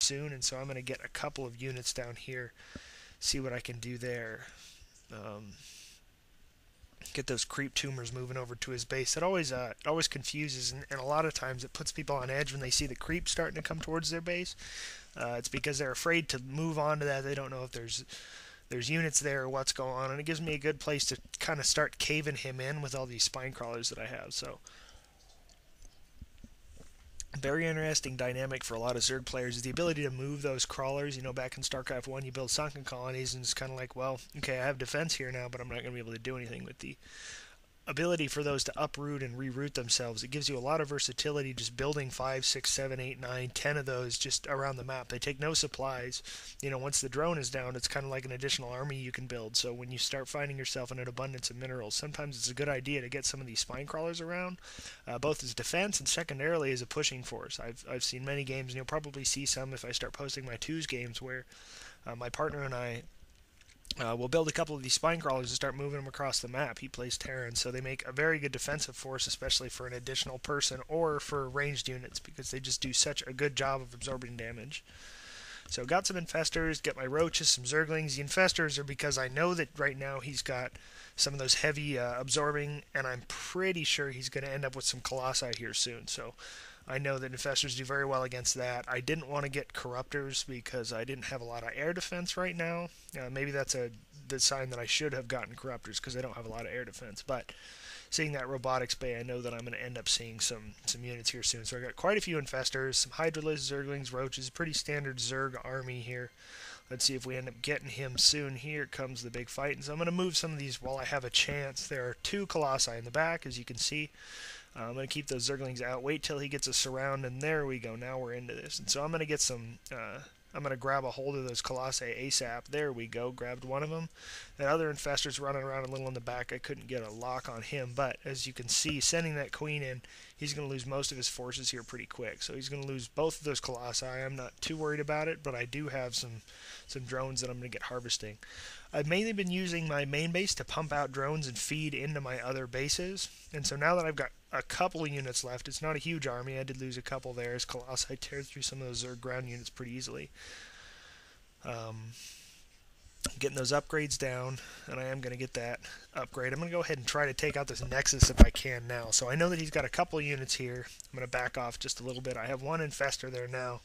soon, and so I'm going to get a couple of units down here, see what I can do there. Um, get those creep tumors moving over to his base. It always confuses, and a lot of times it puts people on edge when they see the creep starting to come towards their base. It's because they're afraid to move on to that. They don't know if there's units there or what's going on, and it gives me a good place to kind of start caving him in with all these spine crawlers that I have. So very interesting dynamic for a lot of Zerg players is the ability to move those crawlers. Back in StarCraft 1, you build sunken colonies, and it's kind of like, well, okay, I have defense here now, but I'm not going to be able to do anything with the ability for those to uproot and reroute themselves. It gives you a lot of versatility just building 5, 6, 7, 8, 9, 10 of those just around the map. They take no supplies. Once the drone is down, it's kind of like an additional army you can build. So when you start finding yourself in an abundance of minerals, sometimes it's a good idea to get some of these spine crawlers around, both as defense and secondarily as a pushing force. I've seen many games, and you'll probably see some if I start posting my twos games, where my partner and I we'll build a couple of these spine crawlers and start moving them across the map. He plays Terran, so they make a very good defensive force, especially for an additional person or for ranged units, because they just do such a good job of absorbing damage. So got some infestors, get my roaches, some zerglings. The infestors are because I know that right now he's got some of those heavy absorbing, and I'm pretty sure he's going to end up with some colossi here soon. So I know that infestors do very well against that. I didn't want to get corruptors because I didn't have a lot of air defense right now. Maybe that's the sign that I should have gotten corruptors, because I don't have a lot of air defense. But seeing that robotics bay, I know that I'm going to end up seeing some units here soon. So I got quite a few infestors, some hydralisks, zerglings, roaches, pretty standard Zerg army here. Let's see if we end up getting him soon. Here comes the big fight. And so I'm going to move some of these while I have a chance. There are 2 colossi in the back, as you can see. I'm going to keep those zerglings out, wait till he gets a surround, and there we go. Now we're into this. And so I'm going to get some, I'm going to grab a hold of those colossi ASAP. There we go, grabbed one of them. That other infestor's running around a little in the back. I couldn't get a lock on him, but as you can see, sending that queen in, he's going to lose most of his forces here pretty quick. So he's going to lose both of those colossi. I'm not too worried about it, but I do have some drones that I'm going to get harvesting. I've mainly been using my main base to pump out drones and feed into my other bases. And so now that I've got a couple of units left, it's not a huge army. I did lose a couple there as Colossi tear through some of those Zerg ground units pretty easily. Getting those upgrades down, and I am going to get that upgrade. I'm going to go ahead and try to take out this Nexus if I can now. So I know that he's got a couple of units here. I'm going to back off just a little bit. I have one infestor there now,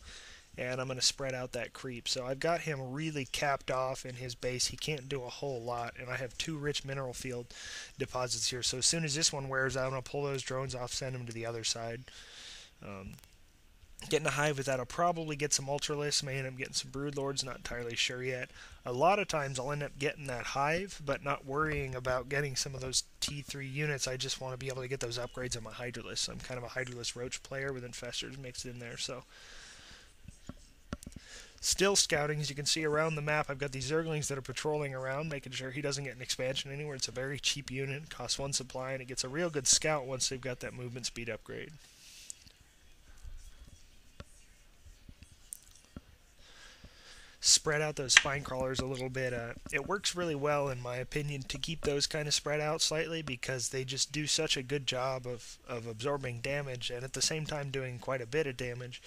and I'm going to spread out that creep. So I've got him really capped off in his base. He can't do a whole lot, and I have 2 rich mineral field deposits here. So as soon as this one wears out, I'm going to pull those drones off, send them to the other side. Getting a hive with that, I'll probably get some ultralisks, may end up getting some broodlords, not entirely sure yet. A lot of times I'll end up getting that hive, but not worrying about getting some of those T3 units. I just want to be able to get those upgrades on my hydralisks. I'm kind of a hydralisk roach player with infestors mixed in there, so still scouting. As you can see around the map, I've got these zerglings that are patrolling around, making sure he doesn't get an expansion anywhere. It's a very cheap unit, costs 1 supply, and it gets a real good scout once they've got that movement speed upgrade. Spread out those spine crawlers a little bit. It works really well, in my opinion, to keep those kind of spread out slightly, because they just do such a good job of absorbing damage and at the same time doing quite a bit of damage.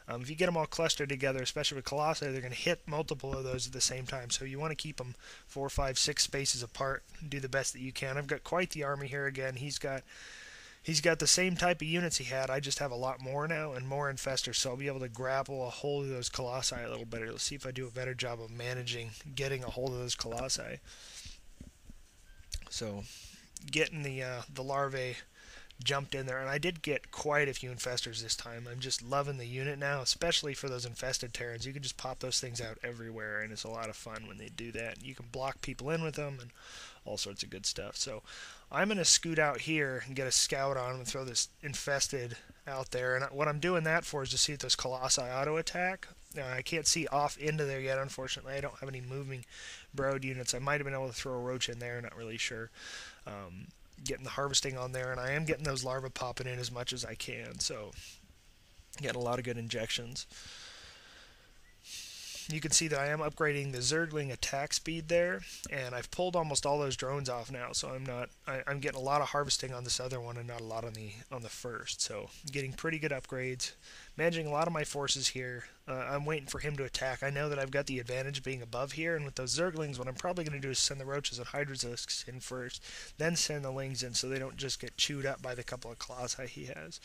If you get them all clustered together, especially with Colossi, they're going to hit multiple of those at the same time. So you want to keep them 4, 5, 6 spaces apart and do the best that you can. I've got quite the army here again. He's got the same type of units he had. I just have a lot more now and more infestors, so I'll be able to grapple a hold of those colossi a little better. Let's see if I do a better job of managing getting a hold of those colossi. So getting the larvae jumped in there, and I did get quite a few infestors this time. I'm just loving the unit now, especially for those infested Terrans. You can just pop those things out everywhere, and it's a lot of fun when they do that. You can block people in with them and all sorts of good stuff. So I'm going to scoot out here and get a scout on and throw this infested out there. And what I'm doing that for is to see if those colossi auto attack. I can't see off into there yet, unfortunately. I don't have any moving brood units. I might have been able to throw a roach in there, not really sure. Getting the harvesting on there, and I am getting those larvae popping in as much as I can. So getting a lot of good injections. you can see that I am upgrading the Zergling attack speed there, and I've pulled almost all those drones off now, so I'm getting a lot of harvesting on this other one and not a lot on the first. So getting pretty good upgrades, managing a lot of my forces here. I'm waiting for him to attack. I know that I've got the advantage being above here, and with those Zerglings, what I'm probably going to do is send the Roaches and Hydralisks in first, then send the Lings in so they don't just get chewed up by the couple of Colossi he has.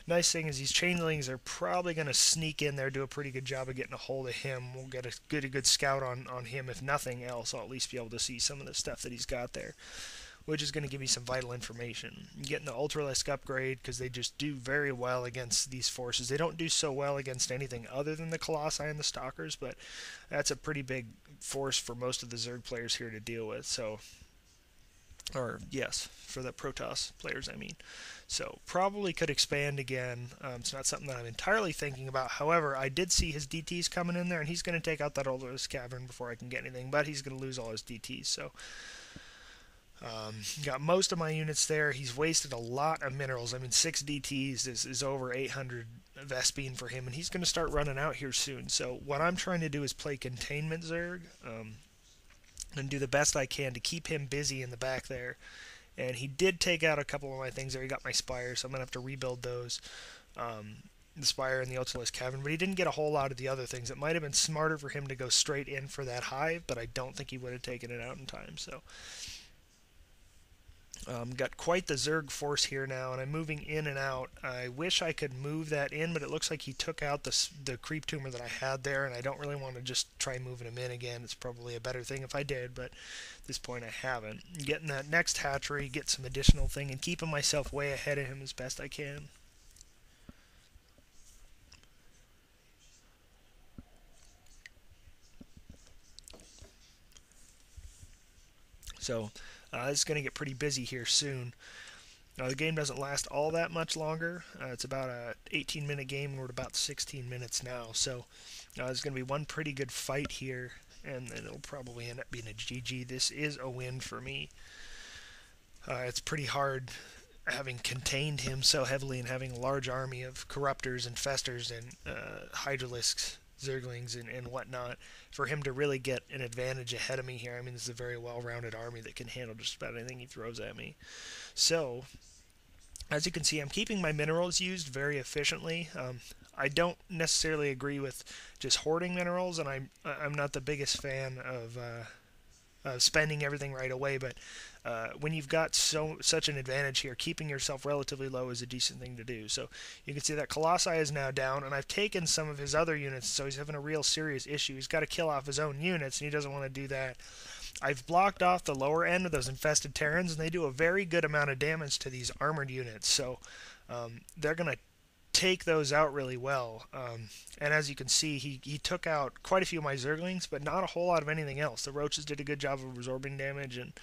Nice thing is these Chainlings are probably going to sneak in there, do a pretty good job of getting a hold of him. We'll get a good scout on him. If nothing else, I'll at least be able to see some of the stuff that he's got there, which is going to give me some vital information. Getting the Ultralisk upgrade, because they just do very well against these forces. They don't do so well against anything other than the Colossi and the Stalkers, but that's a pretty big force for most of the Zerg players here to deal with. So, or yes, for the Protoss players, I mean. So probably could expand again. It's not something that I'm entirely thinking about. However, I did see his DTs coming in there, and he's going to take out that Ultralisk cavern before I can get anything, but he's going to lose all his DTs. So got most of my units there. He's wasted a lot of minerals. I mean, 6 DTs is over 800 Vespene for him, and he's going to start running out here soon. So what I'm trying to do is play Containment Zerg and do the best I can to keep him busy in the back there. And he did take out a couple of my things there. He got my Spire, so I'm going to have to rebuild those. The Spire and the Ultralisk Cavern, but he didn't get a whole lot of the other things. It might have been smarter for him to go straight in for that hive, but I don't think he would have taken it out in time. So got quite the Zerg force here now, and I'm moving in and out. I wish I could move that in, but it looks like he took out the creep tumor that I had there, and I don't really want to just try moving him in again. It's probably a better thing if I did, but at this point I haven't. Getting that next hatchery, get some additional thing, and keeping myself way ahead of him as best I can. So it's going to get pretty busy here soon. The game doesn't last all that much longer. It's about a 18-minute game, and we're at about 16 minutes now. So there's going to be one pretty good fight here, and then it'll probably end up being a GG. This is a win for me. It's pretty hard having contained him so heavily and having a large army of Corruptors and Festers and Hydralisks, Zerglings, and whatnot, for him to really get an advantage ahead of me here. I mean, this is a very well-rounded army that can handle just about anything he throws at me. So, as you can see, I'm keeping my minerals used very efficiently. I don't necessarily agree with just hoarding minerals, and I'm not the biggest fan of spending everything right away, but when you've got such an advantage here, keeping yourself relatively low is a decent thing to do. So you can see that Colossi is now down, and I've taken some of his other units, so he's having a real serious issue. He's got to kill off his own units, and he doesn't want to do that. I've blocked off the lower end of those infested Terrans, and they do a very good amount of damage to these armored units, so they're going to take those out really well. And as you can see, he took out quite a few of my Zerglings, but not a whole lot of anything else. The Roaches did a good job of absorbing damage, and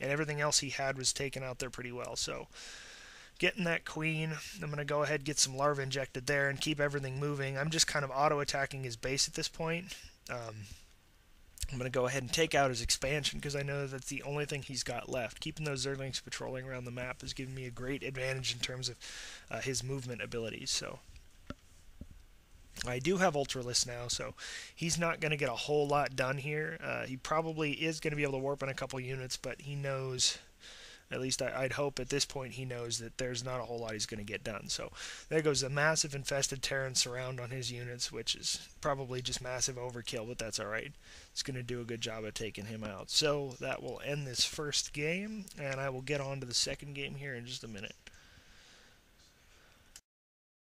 everything else he had was taken out there pretty well. So getting that Queen, I'm going to go ahead and get some larvae injected there and keep everything moving. I'm just kind of auto-attacking his base at this point. I'm going to go ahead and take out his expansion because I know that that's the only thing he's got left. Keeping those Zerglings patrolling around the map is giving me a great advantage in terms of his movement abilities. So I do have Ultralisk now, so he's not going to get a whole lot done here. He probably is going to be able to warp in a couple units, but he knows, at least I'd hope at this point he knows that there's not a whole lot he's going to get done. So there goes a massive infested Terran surround on his units, which is probably just massive overkill, but that's alright. It's going to do a good job of taking him out. So that will end this first game, and I will get on to the second game here in just a minute.